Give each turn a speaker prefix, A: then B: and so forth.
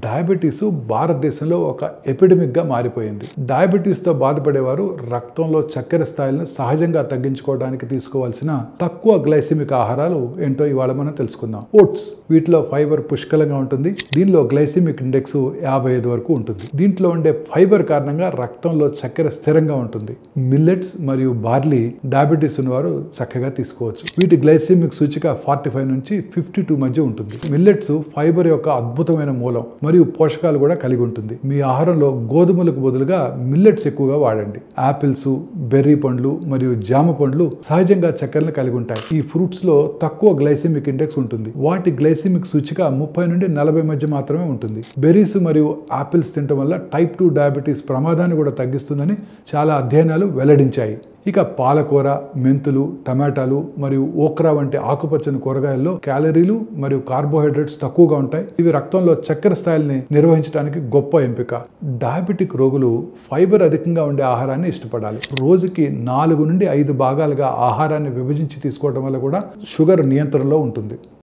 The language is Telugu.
A: డయాబెటీస్ భారతదేశంలో ఒక ఎపిడమిక్గా మారిపోయింది. డయాబెటీస్తో బాధపడేవారు రక్తంలో చక్కెర స్థాయిలను సహజంగా తగ్గించుకోవడానికి తీసుకోవాల్సిన తక్కువ గ్లైసెమిక్ ఆహారాలు ఏంటో ఇవాళ మనం తెలుసుకుందాం. ఓట్స్, వీటిలో ఫైబర్ పుష్కలంగా ఉంటుంది. దీనిలో గ్లైసెమిక్ ఇండెక్స్ 55 వరకు ఉంటుంది. దీంట్లో ఉండే ఫైబర్ కారణంగా రక్తంలో చక్కెర స్థిరంగా ఉంటుంది. మిల్లెట్స్ మరియు బార్లీ డయాబెటీస్ ఉన్నవారు చక్కగా తీసుకోవచ్చు. వీటి గ్లైసెమిక్ సూచిక 45 నుంచి 52 మధ్య ఉంటుంది. మిల్లెట్స్ ఫైబర్ యొక్క అద్భుతమైన మూలం మరియు పోషకాలు కూడా కలిగి ఉంటుంది. మీ ఆహారంలో గోధుమలకు బదులుగా మిల్లెట్స్ ఎక్కువగా వాడండి. యాపిల్స్, బెర్రీ పండ్లు మరియు జామ పండ్లు సహజంగా చక్కెరను కలిగి ఉంటాయి. ఈ ఫ్రూట్స్ లో తక్కువ గ్లైసెమిక్ ఇండెక్స్ ఉంటుంది. వాటి గ్లైసెమిక్ సూచిక 30 నుండి 40 మధ్య మాత్రమే ఉంటుంది. బెర్రీస్ మరియు ఆపిల్స్ తినడం వల్ల టైప్ 2 డయాబెటీస్ ప్రమాదాన్ని కూడా తగ్గిస్తుందని చాలా అధ్యయనాలు వెల్లడించాయి. ఇక పాలకూర, మెంతులు, టమాటాలు మరియు ఓక్రా వంటి ఆకుపచ్చని కూరగాయల్లో క్యాలరీలు మరియు కార్బోహైడ్రేట్స్ తక్కువగా ఉంటాయి. ఇవి రక్తంలో చక్కెర స్థాయిల్ని నిర్వహించడానికి గొప్ప ఎంపిక. డయాబెటిక్ రోగులు ఫైబర్ అధికంగా ఉండే ఆహారాన్ని ఇష్టపడాలి. రోజుకి 4 నుండి 5 భాగాలుగా ఆహారాన్ని విభజించి తీసుకోవడం వల్ల కూడా షుగర్ నియంత్రణలో ఉంటుంది.